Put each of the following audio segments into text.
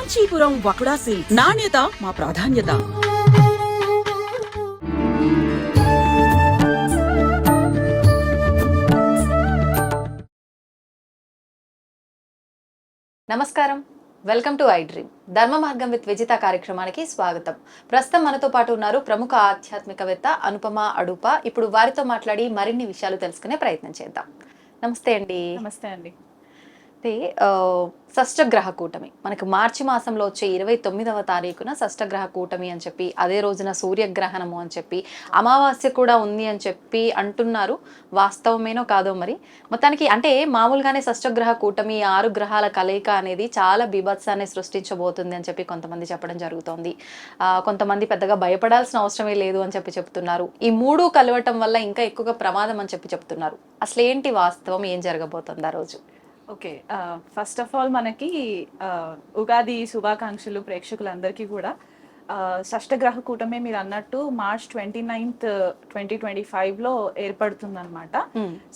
Kanchipuram వకుడా silk నాణ్యత మా ప్రాధాన్యత. నమస్కారం, వెల్కమ్ టు ఐ డ్రీమ్. ధర్మ మార్గం విత్ విజిత కార్యక్రమానికి స్వాగతం. ప్రస్తుతం మనతో పాటు ఉన్నారు ప్రముఖ ఆధ్యాత్మికవేత్త అనుపమ అడూప. ఇప్పుడు వారితో మాట్లాడి మరిన్ని విషయాలు తెలుసుకునే ప్రయత్నం చేద్దాం. నమస్తే అండి. నమస్తే అండి. అయితే షష్టగ్రహ కూటమి మనకు మార్చి మాసంలో వచ్చే 29వ తారీఖున షష్టగ్రహ కూటమి అని చెప్పి, అదే రోజున సూర్యగ్రహణము అని చెప్పి, అమావాస్య కూడా ఉంది అని చెప్పి అంటున్నారు. వాస్తవమేనో కాదో మరి. మొత్తానికి అంటే మామూలుగానే షష్టగ్రహ కూటమి 6 గ్రహాల కలయిక అనేది చాలా బీభత్సాన్ని సృష్టించబోతుంది అని చెప్పి కొంతమంది చెప్పడం జరుగుతోంది. కొంతమంది పెద్దగా భయపడాల్సిన అవసరమే లేదు అని చెప్పి చెప్తున్నారు. ఈ 3 కలవటం వల్ల ఇంకా ఎక్కువగా ప్రమాదం అని చెప్పి చెప్తున్నారు. అసలు ఏంటి వాస్తవం, ఏం జరగబోతుంది ఆ రోజు? ఓకే, ఫస్ట్ ఆఫ్ ఆల్ మనకి ఉగాది శుభాకాంక్షలు ప్రేక్షకులందరికీ కూడా. షష్టగ్రహ కూటమి మీరు అన్నట్టు మార్చ్ 29th 2025లో ఏర్పడుతుందన్నమాట.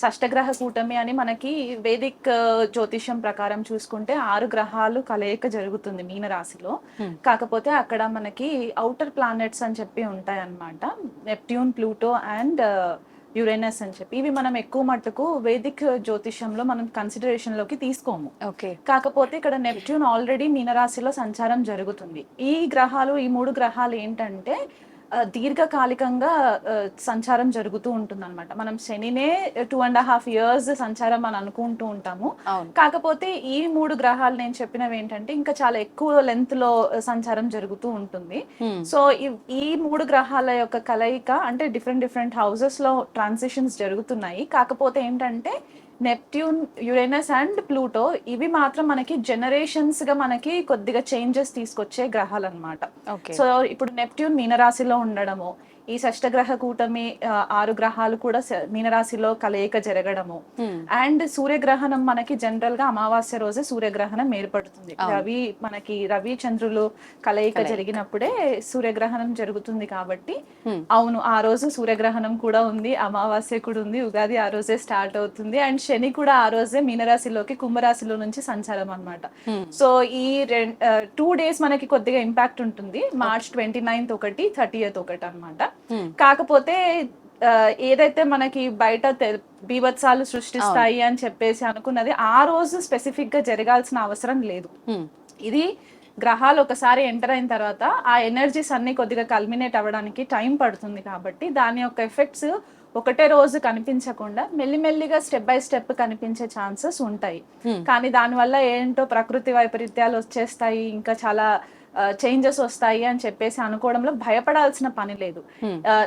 షష్టగ్రహ కూటమి అని మనకి వేదిక్ జ్యోతిష్యం ప్రకారం చూసుకుంటే 6 గ్రహాలు కలయిక జరుగుతుంది మీనరాశిలో. కాకపోతే అక్కడ మనకి ఔటర్ ప్లానెట్స్ అని చెప్పి ఉంటాయి అన్నమాట. నెప్ట్యూన్, ప్లూటో అండ్ యురేనస్ అని చెప్పి. ఇవి మనం ఎక్కువ మట్టుకు వేదిక్ జ్యోతిషంలో మనం కన్సిడరేషన్ లోకి తీసుకోము. కాకపోతే ఇక్కడ నెప్ట్యూన్ ఆల్రెడీ మీనరాశిలో సంచారం జరుగుతుంది. ఈ 3 గ్రహాలు ఏంటంటే దీర్ఘకాలికంగా సంచారం జరుగుతూ ఉంటుంది అనమాట. మనం శనినే 2.5 years సంచారం అని అనుకుంటూ ఉంటాము. కాకపోతే ఈ 3 గ్రహాలు నేను చెప్పినవి ఏంటంటే ఇంకా చాలా ఎక్కువ లెంత్ లో సంచారం జరుగుతూ ఉంటుంది. సో ఈ 3 గ్రహాల యొక్క కలయిక అంటే డిఫరెంట్ హౌసెస్ లో ట్రాన్సిషన్స్ జరుగుతున్నాయి. కాకపోతే ఏంటంటే నెప్ట్యూన్, యురేనస్ అండ్ ప్లూటో ఇవి మాత్రం మనకి జనరేషన్స్ గా మనకి కొద్దిగా చేంజెస్ తీసుకొచ్చే గ్రహాలు అనమాట. సో ఇప్పుడు నెప్ట్యూన్ మీనరాశిలో ఉండడము, ఈ షష్టగ్రహ కూటమి 6 గ్రహాలు కూడా మీనరాశిలో కలయిక జరగడము, అండ్ సూర్యగ్రహణం మనకి జనరల్ గా అమావాస్య రోజే సూర్యగ్రహణం ఏర్పడుతుంది. రవి చంద్రులు కలయిక జరిగినప్పుడే సూర్యగ్రహణం జరుగుతుంది. కాబట్టి అవును, ఆ రోజు సూర్యగ్రహణం కూడా ఉంది, అమావాస్య కూడా ఉంది, ఉగాది ఆ రోజే స్టార్ట్ అవుతుంది, అండ్ శని కూడా ఆ రోజే మీనరాశిలోకి కుంభరాశిలో నుంచి సంచారం అన్నమాట. సో ఈ 2 days మనకి కొద్దిగా ఇంపాక్ట్ ఉంటుంది. మార్చ్ 29th ఒకటి, 30th ఒకటి అన్నమాట. కాకపోతే ఏదైతే మనకి బయట బీభత్సాలు సృష్టిస్తాయి అని చెప్పేసి అనుకున్నది ఆ రోజు స్పెసిఫిక్ గా జరగాల్సిన అవసరం లేదు. ఇది గ్రహాలు ఒకసారి ఎంటర్ అయిన తర్వాత ఆ ఎనర్జీస్ అన్ని కొద్దిగా కల్మినేట్ అవ్వడానికి టైం పడుతుంది. కాబట్టి దాని యొక్క ఎఫెక్ట్స్ ఒకటే రోజు కనిపించకుండా మెల్లిమెల్లిగా స్టెప్ బై స్టెప్ కనిపించే ఛాన్సెస్ ఉంటాయి. కానీ దానివల్ల ఏంటో ప్రకృతి వైపరీత్యాలు వచ్చేస్తాయి, ఇంకా చాలా చేంజెస్ వస్తాయి అని చెప్పేసి అనుకోవడంలో భయపడాల్సిన పని లేదు.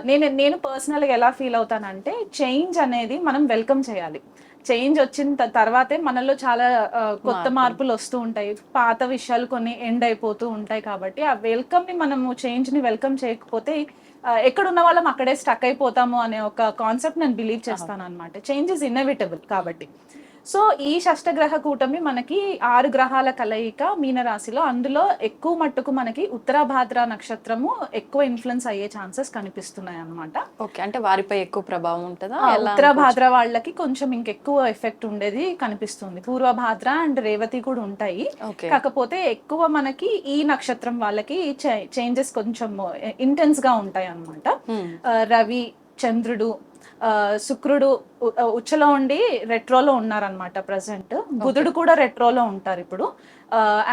నేను పర్సనల్ గా ఎలా ఫీల్ అవుతానంటే, చేంజ్ అనేది మనం వెల్కమ్ చేయాలి. చేంజ్ వచ్చిన తర్వాతే మనలో చాలా కొత్త మార్పులు వస్తూ ఉంటాయి, పాత విషయాలు కొన్ని ఎండ్ అయిపోతూ ఉంటాయి. కాబట్టి ఆ వెల్కమ్ ని మనము చేంజ్ ని వెల్కమ్ చేయకపోతే ఎక్కడున్న వాళ్ళం అక్కడే స్టక్ అయిపోతాము అనే ఒక కాన్సెప్ట్ నేను బిలీవ్ చేస్తాను అనమాట. Change is inevitable. కాబట్టి సో ఈ షష్టగ్రహ కూటమి మనకి 6 గ్రహాల కలయిక మీనరాశిలో, అందులో ఎక్కువ మట్టుకు మనకి ఉత్తరాభాద్ర నక్షత్రము ఎక్కువ ఇన్ఫ్లుయెన్స్ అయ్యే ఛాన్సెస్ కనిపిస్తున్నాయి అన్నమాట. ఓకే, అంటే వారిపై ఎక్కువ ప్రభావం ఉంటుందా? ఉత్తరాభాద్ర వాళ్ళకి కొంచెం ఇంకెక్కువ ఎఫెక్ట్ ఉండేది కనిపిస్తుంది. పూర్వభాద్ర అండ్ రేవతి కూడా ఉంటాయి. కాకపోతే ఎక్కువ మనకి ఈ నక్షత్రం వాళ్ళకి చేంజెస్ కొంచెం ఇంటెన్స్ గా ఉంటాయి అన్నమాట. రవి, చంద్రుడు, శుక్రుడు ఉచ్చలో ఉండి రెట్రోలో ఉన్నారనమాట ప్రజెంట్. బుధుడు కూడా రెట్రోలో ఉంటారు ఇప్పుడు.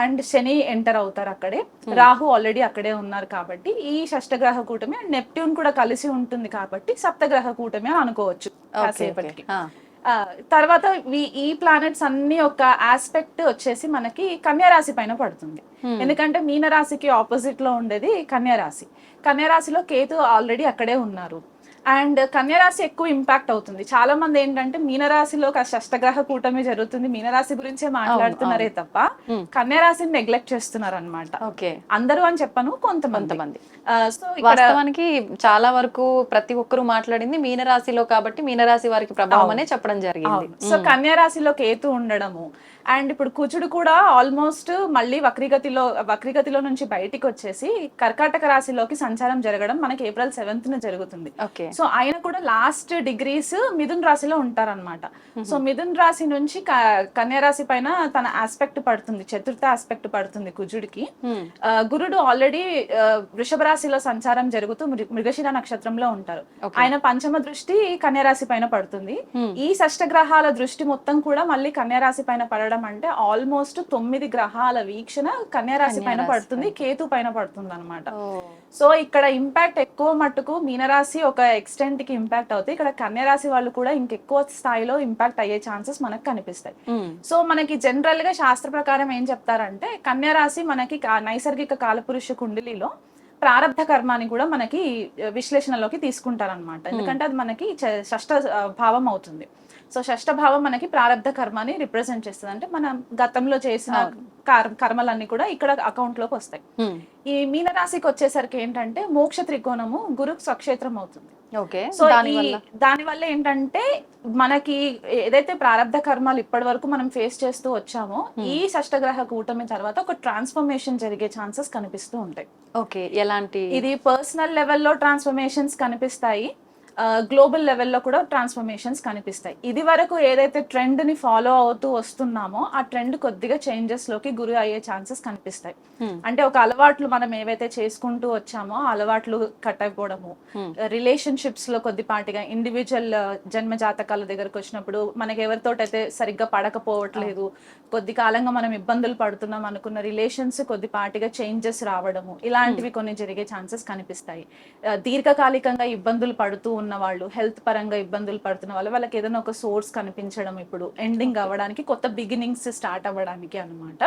అండ్ శని ఎంటర్ అవుతారు అక్కడే. రాహు ఆల్రెడీ అక్కడే ఉన్నారు. కాబట్టి ఈ షష్టగ్రహ కూటమి అండ్ నెప్ట్యూన్ కూడా కలిసి ఉంటుంది. కాబట్టి సప్తగ్రహ కూటమి అని అనుకోవచ్చు కాసేపటికి. తర్వాత ఈ ప్లానెట్స్ అన్ని ఒక ఆస్పెక్ట్ వచ్చేసి మనకి కన్యారాశి పైన పడుతుంది. ఎందుకంటే మీనరాశికి ఆపోజిట్ లో ఉండేది కన్యారాశి. కన్యారాశిలో కేతు ఆల్రెడీ అక్కడే ఉన్నారు. అండ్ కన్యారాశి ఎక్కువ ఇంపాక్ట్ అవుతుంది. చాలా మంది ఏంటంటే మీనరాశిలో షష్టగ్రహ కూటమి జరుగుతుంది, మీనరాశి గురించే మాట్లాడుతున్నారే తప్ప కన్యారాశిని నెగ్లెక్ట్ చేస్తున్నారు అనమాట. అందరూ అని చెప్పను, కొంతమంది. సో వాస్తవానికి చాలా వరకు ప్రతి ఒక్కరు మాట్లాడింది మీనరాశిలో, కాబట్టి మీనరాశి వారికి ప్రభావం అనే చెప్పడం జరిగింది. సో కన్యారాశిలో కేతు ఉండడము అండ్ ఇప్పుడు కుజుడు కూడా ఆల్మోస్ట్ మళ్ళీ వక్రీగతిలో నుంచి బయటికి వచ్చేసి కర్కాటక రాశిలోకి సంచారం జరగడం మనకి April 7th జరుగుతుంది. ఓకే. సో ఆయన కూడా లాస్ట్ డిగ్రీస్ మిథున్ రాశిలో ఉంటారన్నమాట. సో మిథున్ రాశి నుంచి కన్యా రాశి పైన తన ఆస్పెక్ట్ పడుతుంది, చతుర్థ ఆస్పెక్ట్ పడుతుంది కుజుడికి. గురుడు ఆల్రెడీ వృషభ రాశిలో సంచారం జరుగుతూ మృగశిర నక్షత్రంలో ఉంటారు. ఆయన పంచమ దృష్టి కన్యా రాశి పైన పడుతుంది. ఈ షష్ఠ గ్రహాల దృష్టి మొత్తం కూడా మళ్ళీ కన్యా రాశి పైన పడడం అంటే ఆల్మోస్ట్ 9 గ్రహాల వీక్షణ కన్యా రాశి పైన పడుతుంది, కేతు పైన పడుతుంది అనమాట. సో ఇక్కడ ఇంపాక్ట్ ఎక్కువ మట్టుకు మీనరాశి ఒక ఎక్స్టెంట్ కి ఇంపాక్ట్ అవుతాయి. ఇక్కడ కన్యా రాశి వాళ్ళు కూడా ఇంకెక్కువ స్థాయిలో ఇంపాక్ట్ అయ్యే ఛాన్సెస్ మనకు కనిపిస్తాయి. సో మనకి జనరల్ గా శాస్త్ర ప్రకారం ఏం చెప్తారంటే కన్యా రాశి మనకి నైసర్గిక కాలపురుష కుండలిలో ప్రారబ్ధ కర్మాని కూడా మనకి విశ్లేషణలోకి తీసుకుంటారనమాట. ఎందుకంటే అది మనకి షష్ఠ భావం అవుతుంది. సో షష్ఠ భావం మనకి ప్రారబ్ధ కర్మాని రిప్రజెంట్ చేస్తుంది. అంటే మనం గతంలో చేసిన కర్మలన్నీ కూడా ఇక్కడ అకౌంట్ లోకి వస్తాయి. ఈ మీనరాశికి వచ్చేసరికి ఏంటంటే మోక్ష త్రికోణము గురు స్వక్షేత్రం అవుతుంది. సో దాని వల్ల ఏంటంటే మనకి ఏదైతే ప్రారబ్ధ కర్మాలు ఇప్పటి వరకు మనం ఫేస్ చేస్తూ వచ్చామో ఈ షష్టగ్రహ కూటమి తర్వాత ఒక ట్రాన్స్ఫర్మేషన్ జరిగే ఛాన్సెస్ కనిపిస్తూ ఉంటాయి. ఓకే, ఎలాంటి? ఇది పర్సనల్ లెవెల్లో ట్రాన్స్ఫర్మేషన్స్ కనిపిస్తాయి, గ్లోబల్ లెవెల్లో కూడా ట్రాన్స్ఫర్మేషన్స్ కనిపిస్తాయి. ఇది వరకు ఏదైతే ట్రెండ్ ని ఫాలో అవుతూ వస్తున్నామో ఆ ట్రెండ్ కొద్దిగా చేంజెస్ లోకి గురి అయ్యే ఛాన్సెస్ కనిపిస్తాయి. అంటే ఒక అలవాట్లు మనం ఏవైతే చేసుకుంటూ వచ్చామో అలవాట్లు కట్ అయిపోవడము, రిలేషన్షిప్స్ లో కొద్దిపాటిగా ఇండివిజువల్ జన్మ జాతకాల దగ్గరకు వచ్చినప్పుడు మనకి ఎవరితోటైతే సరిగ్గా పడకపోవట్లేదు, కొద్ది కాలంగా మనం ఇబ్బందులు పడుతున్నాం అనుకున్న రిలేషన్స్ కొద్దిపాటిగా చేంజెస్ రావడము, ఇలాంటివి కొన్ని జరిగే ఛాన్సెస్ కనిపిస్తాయి. దీర్ఘకాలికంగా ఇబ్బందులు పడుతూ ఉన్న వాళ్ళు, హెల్త్ పరంగా ఇబ్బందులు పడుతున్న వాళ్ళకి ఏదైనా ఒక సోర్స్ కనిపించడం ఇప్పుడు ఎండింగ్ అవ్వడానికి, కొత్త బిగినింగ్స్ స్టార్ట్ అవ్వడానికి అనమాట.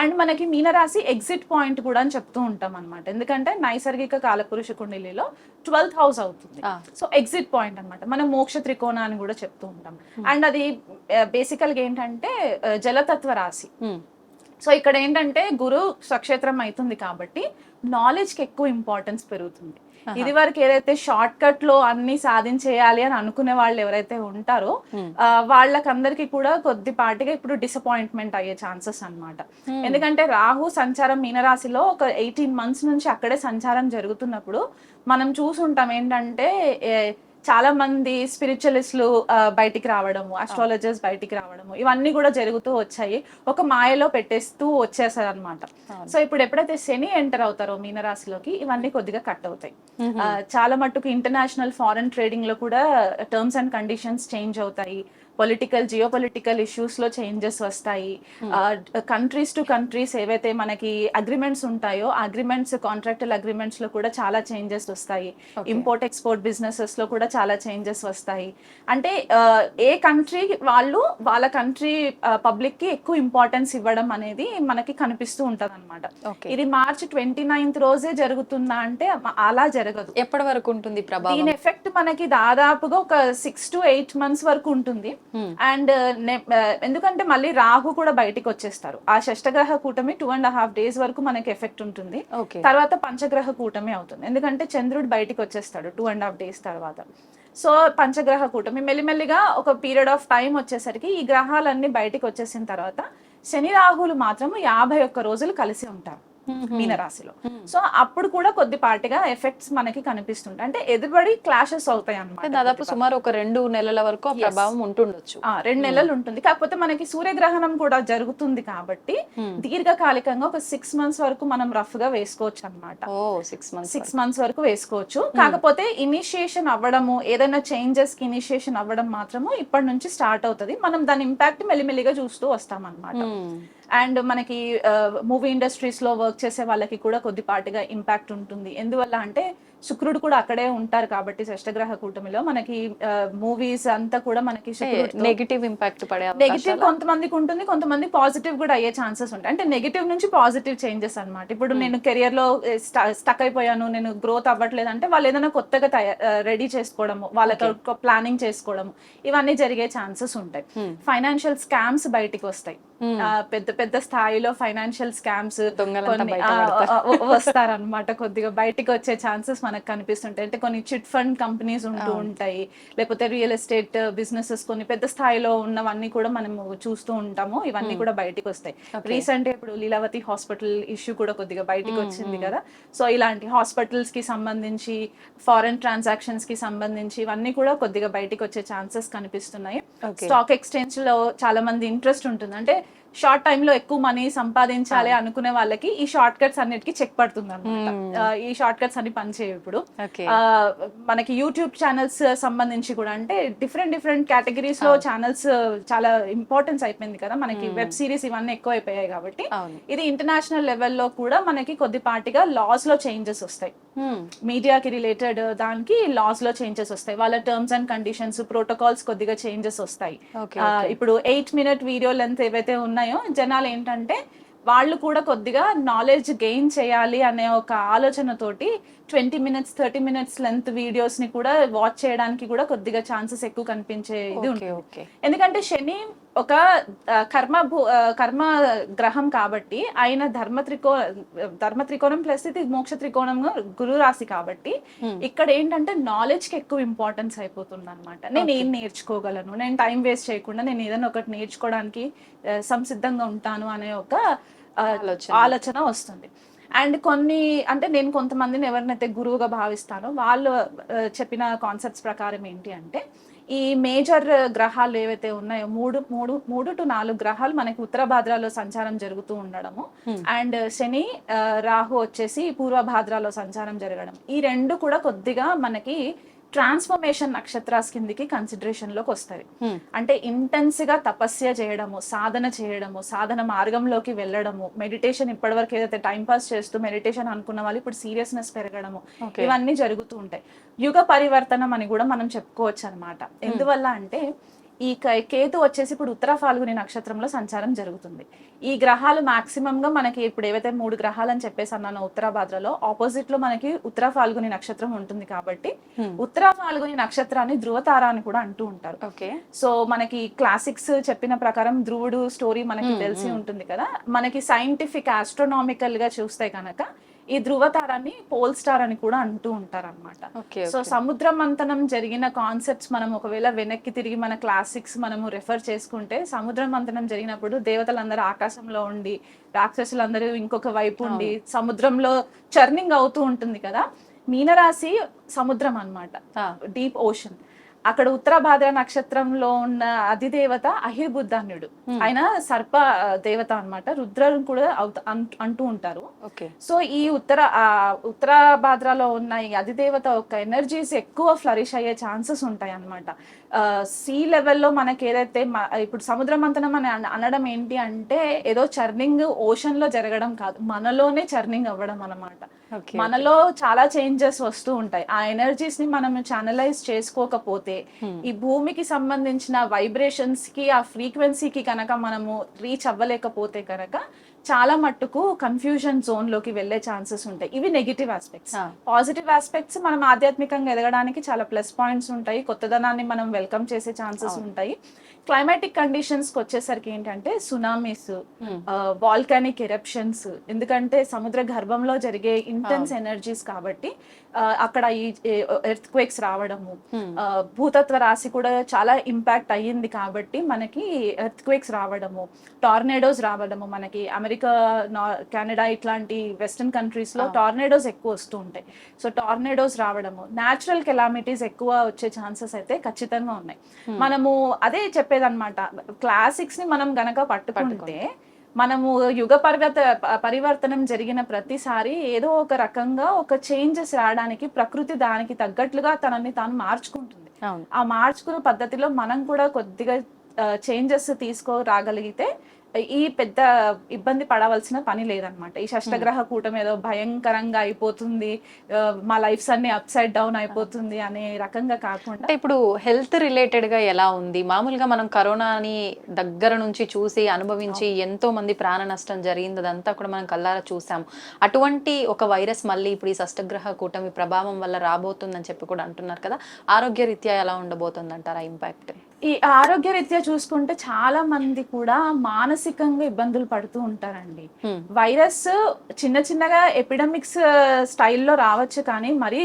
అండ్ మనకి మీనరాశి ఎగ్జిట్ పాయింట్ కూడా అని చెప్తూ ఉంటాం అనమాట. ఎందుకంటే నైసర్గిక కాలపురుష కుండలిలో 12th హౌస్ అవుతుంది. సో ఎగ్జిట్ పాయింట్ అనమాట. మనం మోక్ష త్రికోణ అని కూడా చెప్తూ ఉంటాం. అండ్ అది బేసికల్ గా ఏంటంటే జలతత్వ రాశి. సో ఇక్కడ ఏంటంటే గురు స్వక్షేత్రం అవుతుంది కాబట్టి నాలెడ్జ్ కి ఎక్కువ ఇంపార్టెన్స్ పెరుగుతుంది. ఇది వరకు ఏదైతే షార్ట్ కట్ లో అన్ని సాధించేయాలి అని అనుకునే వాళ్ళు ఎవరైతే ఉంటారో వాళ్ళకందరికి కూడా కొద్దిపాటిగా ఇప్పుడు డిసప్పాయింట్మెంట్ అయ్యే ఛాన్సెస్ అన్నమాట. ఎందుకంటే రాహు సంచారం మీనరాశిలో ఒక 18 months నుంచి అక్కడే సంచారం జరుగుతున్నప్పుడు మనం చూసుంటాం ఏంటంటే చాలా మంది స్పిరిచువలిస్టులు బయటికి రావడము, అస్ట్రాలజర్స్ బయటికి రావడము, ఇవన్నీ కూడా జరుగుతూ వచ్చాయి. ఒక మాయలో పెట్టేస్తూ వచ్చేసారు అనమాట. సో ఇప్పుడు ఎప్పుడైతే శని ఎంటర్ అవుతారో మీనరాశిలోకి ఇవన్నీ కొద్దిగా కట్ అవుతాయి. చాలా మట్టుకు ఇంటర్నేషనల్ ఫారెన్ ట్రేడింగ్ లో కూడా టర్మ్స్ అండ్ కండిషన్స్ చేంజ్ అవుతాయి. జియోపొలిటికల్ ఇష్యూస్ లో చేంజెస్ వస్తాయి. కంట్రీస్ టు కంట్రీస్ ఏవైతే మనకి అగ్రిమెంట్స్ ఉంటాయో అగ్రిమెంట్స్, కాంట్రాక్టుల్ అగ్రిమెంట్స్ లో కూడా చాలా చేంజెస్ వస్తాయి. ఇంపోర్ట్ ఎక్స్పోర్ట్ బిజినెసెస్ లో కూడా చాలా చేంజెస్ వస్తాయి. అంటే ఏ కంట్రీ వాళ్ళు వాళ్ళ కంట్రీ పబ్లిక్ కి ఎక్కువ ఇంపార్టెన్స్ ఇవ్వడం అనేది మనకి కనిపిస్తూ ఉంటది అనమాట. ఇది March 29th రోజే జరుగుతుందా అంటే అలా జరగదు. ఎప్పటి వరకు ఉంటుంది ప్రభావం? దీని ఎఫెక్ట్ మనకి దాదాపుగా ఒక 6 to 8 months వరకు ఉంటుంది. అండ్ ఎందుకంటే మళ్ళీ రాహు కూడా బయటికి వచ్చేస్తారు. ఆ షష్టగ్రహ కూటమి 2.5 days వరకు మనకి ఎఫెక్ట్ ఉంటుంది. తర్వాత పంచగ్రహ కూటమి అవుతుంది. ఎందుకంటే చంద్రుడు బయటికి వచ్చేస్తాడు 2.5 days తర్వాత. సో పంచగ్రహ కూటమి మెల్లిమెల్లిగా ఒక పీరియడ్ ఆఫ్ టైం వచ్చేసరికి ఈ గ్రహాలన్నీ బయటికి వచ్చేసిన తర్వాత శని రాహులు మాత్రం 51 రోజులు కలిసి ఉంటారు మీనరాశిలో. సో అప్పుడు కూడా కొద్దిపాటిగా ఎఫెక్ట్స్ మనకి కనిపిస్తుంటాయి. అంటే ఎదురుబడి క్లాషెస్ అవుతాయి అన్నమాట. దాదాపు సుమారు ఒక 2 నెలల వరకు ప్రభావం ఉంటుండొచ్చు. 2 నెలలు ఉంటుంది. కాకపోతే మనకి సూర్యగ్రహణం కూడా జరుగుతుంది కాబట్టి దీర్ఘకాలికంగా ఒక 6 months వరకు మనం రఫ్ గా వేసుకోవచ్చు అనమాట. 6 months వరకు వేసుకోవచ్చు. కాకపోతే ఇనిషియేషన్ అవ్వడము, ఏదైనా చేంజెస్ కి ఇనిషియేషన్ అవ్వడం మాత్రము ఇప్పటి నుంచి స్టార్ట్ అవుతుంది. మనం దాని ఇంపాక్ట్ మెల్లిమెల్లిగా చూస్తూ వస్తాం అనమాట. అండ్ మనకి మూవీ ఇండస్ట్రీస్ లో వర్క్ చేసే వాళ్ళకి కూడా కొద్దిపాటిగా ఇంపాక్ట్ ఉంటుంది. ఎందువల్ల అంటే శుక్రుడు కూడా అక్కడే ఉంటారు కాబట్టి షష్టగ్రహ కూటమిలో మనకి మూవీస్ అంతా కూడా మనకి నెగిటివ్ ఇంపాక్ట్ పడే నెగిటివ్ కొంతమందికి ఉంటుంది, కొంతమంది పాజిటివ్ కూడా అయ్యే ఛాన్సెస్ ఉంటాయి. అంటే నెగిటివ్ నుంచి పాజిటివ్ చేంజెస్ అన్నమాట. ఇప్పుడు నేను కెరియర్ లో స్టక్ అయిపోయాను, నేను గ్రోత్ అవ్వట్లేదు అంటే వాళ్ళు ఏదైనా కొత్తగా రెడీ చేసుకోవడము, వాళ్ళతో ప్లానింగ్ చేసుకోవడము, ఇవన్నీ జరిగే ఛాన్సెస్ ఉంటాయి. ఫైనాన్షియల్ స్కామ్స్ బయటికి వస్తాయి. పెద్ద పెద్ద స్థాయిలో ఫైనాన్షియల్ స్కామ్స్ వస్తారనమాట. కొద్దిగా బయటికి వచ్చే ఛాన్సెస్ మనకు కనిపిస్తుంటాయి. అంటే కొన్ని చిట్ ఫండ్ కంపెనీస్ ఉంటూ ఉంటాయి, లేకపోతే రియల్ ఎస్టేట్ బిజినెసెస్ కొన్ని పెద్ద స్థాయిలో ఉన్నవన్నీ కూడా మనము చూస్తూ ఉంటాము. ఇవన్నీ కూడా బయటికి వస్తాయి. రీసెంట్ ఇప్పుడు లీలావతి హాస్పిటల్ ఇష్యూ కూడా కొద్దిగా బయటికి వచ్చింది కదా. సో ఇలాంటి హాస్పిటల్స్ కి సంబంధించి, ఫారెన్ ట్రాన్సాక్షన్స్ కి సంబంధించి ఇవన్నీ కూడా కొద్దిగా బయటికి వచ్చే ఛాన్సెస్ కనిపిస్తున్నాయి. స్టాక్ ఎక్స్చేంజ్ లో చాలా మంది ఇంట్రెస్ట్ ఉంటుంది. అంటే షార్ట్ టైమ్ లో ఎక్కువ మనీ సంపాదించాలి అనుకునే వాళ్ళకి ఈ షార్ట్ కట్స్ అన్నిటికీ చెక్ పడుతుంది అనమాట. ఈ షార్ట్ కట్స్ అన్ని పనిచేయవు ఇప్పుడు. మనకి యూట్యూబ్ ఛానల్స్ సంబంధించి కూడా అంటే డిఫరెంట్ కేటగిరీస్ లో ఛానల్స్ చాలా ఇంపార్టెన్స్ అయిపోయింది కదా మనకి. వెబ్ సిరీస్ ఇవన్నీ ఎక్కువ అయిపోయాయి కాబట్టి ఇది ఇంటర్నేషనల్ లెవెల్లో కూడా మనకి కొద్దిపాటిగా లాస్ లో చేంజెస్ వస్తాయి. మీడియాకి రిలేటెడ్ దానికి లాస్ లో చేంజెస్ వస్తాయి. వాళ్ళ టర్మ్స్ అండ్ కండిషన్స్, ప్రోటోకాల్స్ కొద్దిగా చేంజెస్ వస్తాయి. ఇప్పుడు 8 minute వీడియో లెంత్ ఏవైతే ఉన్నాయో జనాలు ఏంటంటే వాళ్ళు కూడా కొద్దిగా నాలెడ్జ్ గెయిన్ చేయాలి అనే ఒక ఆలోచనతోటి 20 minutes 30 minutes లెంత్ వీడియోస్ ని కూడా వాచ్ చేయడానికి కూడా కొద్దిగా ఛాన్సెస్ ఎక్కువ కనిపించే ఇది ఉంటుంది. ఎందుకంటే శని ఒక కర్మ గ్రహం కాబట్టి ఆయన ధర్మ త్రికోణం ప్లస్ ఇది మోక్ష త్రికోణం గురు రాశి కాబట్టి ఇక్కడ ఏంటంటే నాలెడ్జ్ కి ఎక్కువ ఇంపార్టెన్స్ అయిపోతుంది అనమాట. నేను ఏం నేర్చుకోగలను, నేను టైం వేస్ట్ చేయకుండా నేను ఏదైనా ఒకటి నేర్చుకోవడానికి సంసిద్ధంగా ఉంటాను అనే ఒక ఆలోచన వస్తుంది. అండ్ కొన్ని అంటే నేను కొంతమందిని ఎవరినైతే గురువుగా భావిస్తానో వాళ్ళు చెప్పిన కాన్సెప్ట్స్ ప్రకారం ఏంటి అంటే ఈ మేజర్ గ్రహాలు ఏవైతే ఉన్నాయో మూడు టు 4 గ్రహాలు మనకి ఉత్తర భాద్రాలో సంచారం జరుగుతూ ఉండడము, అండ్ శని రాహు వచ్చేసి పూర్వ భాద్రాలో సంచారం జరగడం, ఈ రెండు కూడా కొద్దిగా మనకి ట్రాన్స్ఫర్మేషన్ నక్షత్రాస్ కిందికి కన్సిడరేషన్ లోకి వస్తుంది. అంటే ఇంటెన్స్ గా తపస్య చేయడము, సాధన మార్గంలోకి వెళ్ళడము, మెడిటేషన్ ఇప్పటివరకు ఏదైతే టైం పాస్ చేస్తూ మెడిటేషన్ అనుకున్న వాళ్ళు ఇప్పుడు సీరియస్నెస్ పెరగడము, ఇవన్నీ జరుగుతూ ఉంటాయి. యుగ పరివర్తనం అని కూడా మనం చెప్పుకోవచ్చు అనమాట. ఎందువల్ల అంటే ఈ కేతు వచ్చేసి ఇప్పుడు ఉత్తర ఫాల్గుని నక్షత్రంలో సంచారం జరుగుతుంది. ఈ గ్రహాలు మాక్సిమం గా మనకి ఇప్పుడు ఏవైతే 3 గ్రహాలు అని చెప్పేసి అన్నాను ఉత్తర భాద్రలో, ఆపోజిట్ లో మనకి ఉత్తర ఫాల్గుని నక్షత్రం ఉంటుంది కాబట్టి ఉత్తర ఫాల్గుని నక్షత్రాన్ని ధృవతార అని కూడా అంటూ ఉంటారు. సో మనకి క్లాసిక్స్ చెప్పిన ప్రకారం ధ్రువుడు స్టోరీ మనకి తెలిసి ఉంటుంది కదా. మనకి సైంటిఫిక్ ఆస్ట్రోనామికల్ గా చూస్తే కనుక ఈ ధృవతారాన్ని పోల్ స్టార్ అని కూడా అంటూ ఉంటారు అనమాట. సో సముద్ర మంథనం జరిగిన కాన్సెప్ట్స్ మనం ఒకవేళ వెనక్కి తిరిగి మన క్లాసిక్స్ మనము రెఫర్ చేసుకుంటే, సముద్ర మంథనం జరిగినప్పుడు దేవతలందరూ ఆకాశంలో ఉండి రాక్షసులందరూ ఇంకొక వైపు ఉండి సముద్రంలో చర్నింగ్ అవుతూ ఉంటుంది కదా. మీనరాశి సముద్రం అన్నమాట, డీప్ ఓషన్. అక్కడ ఉత్తర భాద్ర నక్షత్రంలో ఉన్న అధిదేవత అహిర్బుద్ధాన్యుడు, ఆయన సర్ప దేవత అన్నమాట. రుద్రం కూడా అంటూ ఉంటారు. సో ఈ ఉత్తర భాద్రలో ఉన్న ఈ అధిదేవత యొక్క ఎనర్జీస్ ఎక్కువ ఫ్లరిష్ అయ్యే ఛాన్సెస్ ఉంటాయి అన్నమాట. సీ లెవెల్లో మనకి ఏదైతే ఇప్పుడు సముద్ర మంథనం అని అనడం ఏంటి అంటే ఏదో చర్నింగ్ ఓషన్ లో జరగడం కాదు, మనలోనే చర్నింగ్ అవ్వడం అన్నమాట. మనలో చాలా చేంజెస్ వస్తూ ఉంటాయి. ఆ ఎనర్జీస్ ని మనం ఛానలైజ్ చేసుకోకపోతే ఈ భూమికి సంబంధించిన వైబ్రేషన్స్ కి ఆ ఫ్రీక్వెన్సీకి కనుక మనము రీచ్ అవ్వలేకపోతే కనుక చాలా మట్టుకు కన్ఫ్యూజన్ జోన్ లోకి వెళ్లే ఛాన్సెస్ ఉంటాయి. ఇవి నెగిటివ్ ఆస్పెక్ట్స్. పాజిటివ్ ఆస్పెక్ట్స్ మనం ఆధ్యాత్మికంగా ఎదగడానికి చాలా ప్లస్ పాయింట్స్ ఉంటాయి, కొత్తదనాన్ని మనం వెల్కమ్ చేసే ఛాన్సెస్ ఉంటాయి. క్లైమాటిక్ కండిషన్స్ కి వచ్చేసరికి ఏంటంటే సునామీస్, వాల్కానిక్ ఎరప్షన్స్, ఎందుకంటే సముద్ర గర్భంలో జరిగే ఇంటెన్స్ ఎనర్జీస్ కాబట్టి అక్కడ ఈ ఎర్త్ క్వేక్స్ రావడము, భూతత్వ రాశి కూడా చాలా ఇంపాక్ట్ అయ్యింది కాబట్టి మనకి ఎర్త్ క్వేక్స్ రావడము, టార్నేడోస్ రావడము. మనకి అమెరికా, కెనడా ఇట్లాంటి వెస్టర్న్ కంట్రీస్ లో టార్నేడోస్ ఎక్కువ వస్తూ ఉంటాయి. సో టార్నేడోస్ రావడము, న్యాచురల్ కెలామిటీస్ ఎక్కువ వచ్చే ఛాన్సెస్ అయితే ఖచ్చితంగా ఉన్నాయి. మనము అదే చెప్పేదన్నమాట, క్లాసిక్స్ ని మనం గనక పట్టుకుంటే మనము యుగ పరివర్తనం జరిగిన ప్రతిసారి ఏదో ఒక రకంగా ఒక చేంజెస్ రావడానికి ప్రకృతి దానికి తగ్గట్లుగా తనని తాను మార్చుకుంటుంది. ఆ మార్చుకున్న పద్ధతిలో మనం కూడా కొద్దిగా చేంజెస్ తీసుకురాగలిగితే ఈ పెద్ద ఇబ్బంది పడవలసిన పని లేదనమాట. ఈ షష్టగ్రహ కూటమి ఏదో భయంకరంగా అయిపోతుంది, మా లైఫ్స్ అన్ని అప్ సైడ్ డౌన్ అయిపోతుంది అనే రకంగా కాకుండా ఇప్పుడు హెల్త్ రిలేటెడ్ గా ఎలా ఉంది? మామూలుగా మనం కరోనాని దగ్గర నుంచి చూసి అనుభవించి ఎంతో మంది ప్రాణ నష్టం జరిగింది, అదంతా కూడా మనం కళ్ళారా చూసాం. అటువంటి ఒక వైరస్ మళ్ళీ ఇప్పుడు ఈ షష్టగ్రహ కూటమి ప్రభావం వల్ల రాబోతుందని చెప్పి కూడా అంటున్నారు కదా. ఆరోగ్య రీత్యా ఎలా ఉండబోతుంది అంటారా ఇంపాక్ట్? ఈ ఆరోగ్య రీత్యా చూసుకుంటే చాలా మంది కూడా మానసికంగా ఇబ్బందులు పడుతూ ఉంటారండి. వైరస్ చిన్న చిన్నగా ఎపిడమిక్స్ స్టైల్లో రావచ్చు, కానీ మరి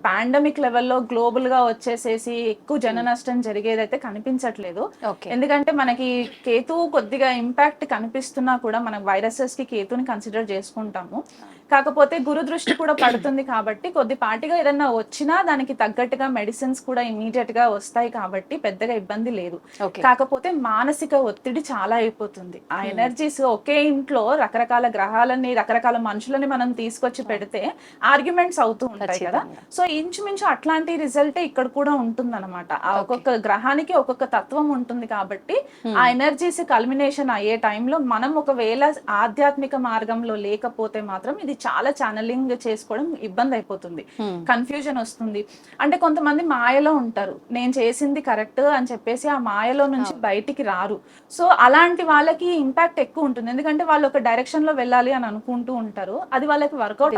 పాండమిక్ లెవెల్లో గ్లోబల్ గా వచ్చేసేసి ఎక్కువ జన నష్టం జరిగేదైతే కనిపించట్లేదు. ఎందుకంటే మనకి కేతు కొద్దిగా ఇంపాక్ట్ కనిపిస్తున్నా కూడా మనం వైరసెస్ కి కేతుని కన్సిడర్ చేసుకుంటాము. కాకపోతే గురు దృష్టి కూడా పడుతుంది కాబట్టి కొద్దిపాటిగా ఏదన్నా వచ్చినా దానికి తగ్గట్టుగా మెడిసిన్స్ కూడా ఇమీడియట్ గా వస్తాయి కాబట్టి పెద్దగా ఇబ్బంది లేదు. కాకపోతే మానసిక ఒత్తిడి చాలా అయిపోతుంది. ఆ ఎనర్జీస్ ఒకే ఇంట్లో రకరకాల గ్రహాలని రకరకాల మనుషులని మనం తీసుకొచ్చి పెడితే ఆర్గ్యుమెంట్స్ అవుతూ ఉంటాయి కదా. సో ఇంచుమించు అట్లాంటి రిజల్టే ఇక్కడ కూడా ఉంటుందన్నమాట. ఆ ఒక్కొక్క గ్రహానికి ఒక్కొక్క తత్వం ఉంటుంది కాబట్టి ఆ ఎనర్జీస్ కల్మినేషన్ అయ్యే టైంలో మనం ఒకవేళ ఆధ్యాత్మిక మార్గంలో లేకపోతే మాత్రం ఇది చాలా ఛానలింగ్ చేసుకోవడం ఇబ్బంది అయిపోతుంది, కన్ఫ్యూజన్ వస్తుంది. అంటే కొంతమంది మాయలో ఉంటారు, నేను చేసింది కరెక్ట్ అని చెప్పేసి ఆ మాయలో నుంచి బయటికి రారు. సో అలాంటి వాళ్ళకి ఇంపాక్ట్ ఎక్కువ ఉంటుంది, ఎందుకంటే వాళ్ళు ఒక డైరెక్షన్ లో వెళ్ళాలి అని అనుకుంటూ ఉంటారు, అది వాళ్ళకి వర్కౌట్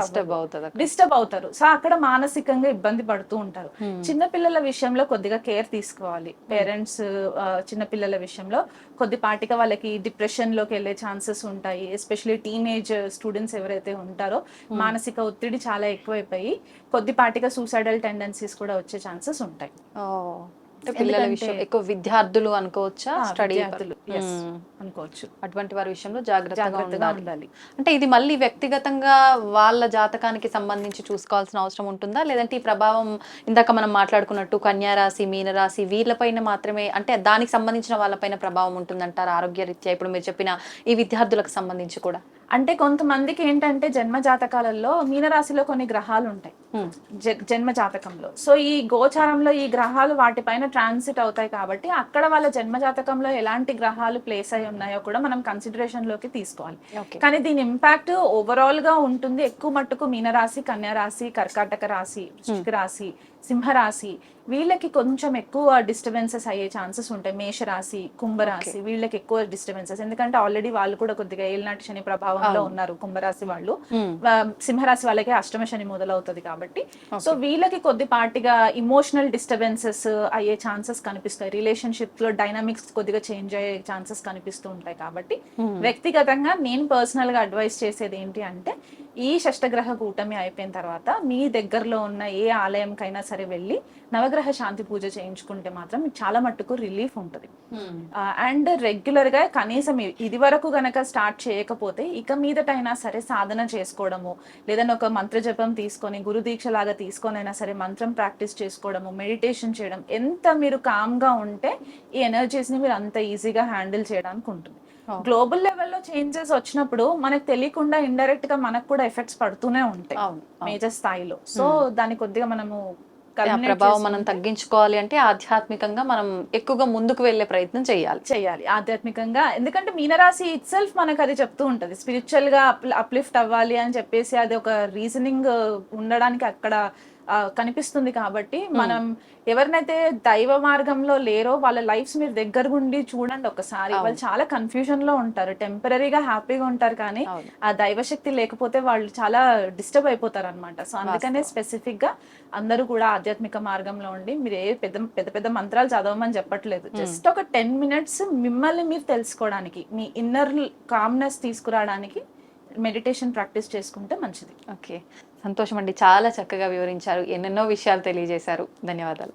డిస్టర్బ్ అవుతారు. సో అక్కడ మానసికంగా ఇబ్బంది పడుతూ ఉంటారు. చిన్నపిల్లల విషయంలో కొద్దిగా కేర్ తీసుకోవాలి పేరెంట్స్. చిన్నపిల్లల విషయంలో కొద్దిపాటిగా వాళ్ళకి డిప్రెషన్ లోకి వెళ్ళే ఛాన్సెస్ ఉంటాయి. ఎస్పెషల్లీ టీనేజ్ స్టూడెంట్స్ ఎవరైతే ఉంటారో మానసిక ఒత్తిడి చాలా ఎక్కువైపోయి కొద్దిపాటిగా సూసైడల్ టెండెన్సీస్ కూడా వచ్చే ఛాన్సెస్ ఉంటాయి. పిల్లల విషయం ఎక్కువ విద్యార్థులు అనుకోవచ్చా, స్టడీ అనుకోవచ్చు. అటువంటి వారి విషయంలో జాగ్రత్తగా ఉండాలి. అంటే ఇది మళ్ళీ వ్యక్తిగతంగా వాళ్ళ జాతకానికి సంబంధించి చూసుకోవాల్సిన అవసరం ఉంటుందా, లేదంటే ఈ ప్రభావం ఇందాక మనం మాట్లాడుకున్నట్టు కన్యా రాశి, మీన రాశి వీళ్ళపైన మాత్రమే, అంటే దానికి సంబంధించిన వాళ్ళపైన ప్రభావం ఉంటుందంటారు ఆరోగ్య రీత్యా? ఇప్పుడు మీరు చెప్పిన ఈ విద్యార్థులకు సంబంధించి కూడా అంటే కొంతమందికి ఏంటంటే జన్మ జాతకాలలో మీనరాశిలో కొన్ని గ్రహాలు ఉంటాయి జన్మ జాతకంలో. సో ఈ గోచారంలో ఈ గ్రహాలు వాటిపైన ట్రాన్సిట్ అవుతాయి కాబట్టి అక్కడ వాళ్ళ జన్మ జాతకంలో ఎలాంటి గ్రహాలు ప్లేస్ అయి ఉన్నాయో కూడా మనం కన్సిడరేషన్ లోకి తీసుకోవాలి. కానీ దీని ఇంపాక్ట్ ఓవరాల్ గా ఉంటుంది. ఎక్కువ మట్టుకు మీనరాశి, కన్యా రాశి, కర్కాటక రాశి, వృశ్చిక రాశి, సింహరాశి వీళ్ళకి కొంచెం ఎక్కువ డిస్టర్బెన్సెస్ అయ్యే ఛాన్సెస్ ఉంటాయి. మేషరాశి, కుంభరాశి వీళ్ళకి ఎక్కువ డిస్టర్బెన్సెస్, ఎందుకంటే ఆల్రెడీ వాళ్ళు కూడా కొద్దిగా ఏలినాటి శని ప్రభావంలో ఉన్నారు. కుంభరాశి వాళ్ళు, సింహరాశి వాళ్ళకి అష్టమ శని మొదలవుతుంది కాబట్టి సో వీళ్ళకి కొద్దిపాటిగా ఇమోషనల్ డిస్టర్బెన్సెస్ అయ్యే ఛాన్సెస్ కనిపిస్తాయి. రిలేషన్షిప్ లో డైనామిక్స్ కొద్దిగా చేంజ్ అయ్యే ఛాన్సెస్ కనిపిస్తూ ఉంటాయి. కాబట్టి వ్యక్తిగతంగా నేను పర్సనల్ గా అడ్వైస్ చేసేది ఏంటి అంటే, ఈ షష్టగ్రహ కూటమి అయిపోయిన తర్వాత మీ దగ్గరలో ఉన్న ఏ ఆలయంకైనా సరే వెళ్ళి నవగ్రహ శాంతి పూజ చేయించుకుంటే మాత్రం మీకు చాలా మట్టుకు రిలీఫ్ ఉంటుంది. అండ్ రెగ్యులర్ గా కనీసం ఇది వరకు గనక స్టార్ట్ చేయకపోతే ఇక మీదటైనా సరే సాధన చేసుకోవడము, లేదంటే ఒక మంత్ర జపం తీసుకొని గురు దీక్ష లాగా తీసుకొని అయినా సరే మంత్రం ప్రాక్టీస్ చేసుకోవడము, మెడిటేషన్ చేయడం, ఎంత మీరు కామ్ గా ఉంటే ఈ ఎనర్జీస్ ని మీరు అంత ఈజీగా హ్యాండిల్ చేయడానికి ఉంటుంది. గ్లోబల్ లెవెల్లో చేంజెస్ వచ్చినప్పుడు మనకు తెలియకుండా ఇండైరెక్ట్ గా మనకు కూడా ఎఫెక్ట్స్ పడుతూనే ఉంటాయి మేజర్ స్థాయిలో. సో దాన్ని కొద్దిగా మనము ప్రభావం మనం తగ్గించుకోవాలి అంటే ఆధ్యాత్మికంగా మనం ఎక్కువగా ముందుకు వెళ్లే ప్రయత్నం చేయాలి ఆధ్యాత్మికంగా. ఎందుకంటే మీనరాశి ఇట్ సెల్ఫ్ మనకు అది చెప్తూ ఉంటది, స్పిరిచువల్ గా అప్లిఫ్ట్ అవ్వాలి అని చెప్పేసి అది ఒక రీజనింగ్ ఉండడానికి అక్కడ కనిపిస్తుంది. కాబట్టి మనం ఎవరినైతే దైవ మార్గంలో లేరో వాళ్ళ లైఫ్స్ మీరు దగ్గర ఉండి చూడండి ఒకసారి. వాళ్ళు చాలా కన్ఫ్యూజన్ లో ఉంటారు, టెంపరీగా హ్యాపీగా ఉంటారు, కానీ ఆ దైవశక్తి లేకపోతే వాళ్ళు చాలా డిస్టర్బ్ అయిపోతారు అనమాట. సో అందుకనే స్పెసిఫిక్ గా అందరూ కూడా ఆధ్యాత్మిక మార్గంలో ఉండి మీరు ఏ పెద్ద పెద్ద మంత్రాలు చదవమని చెప్పట్లేదు. జస్ట్ ఒక 10 minutes మిమ్మల్ని మీరు తెలుసుకోవడానికి, మీ ఇన్నర్ కామ్నెస్ తీసుకురావడానికి మెడిటేషన్ ప్రాక్టీస్ చేసుకుంటే మంచిది. ఓకే, సంతోషం అండి, చాలా చక్కగా వివరించారు, ఎన్నెన్నో విషయాలు తెలియజేశారు. ధన్యవాదాలు.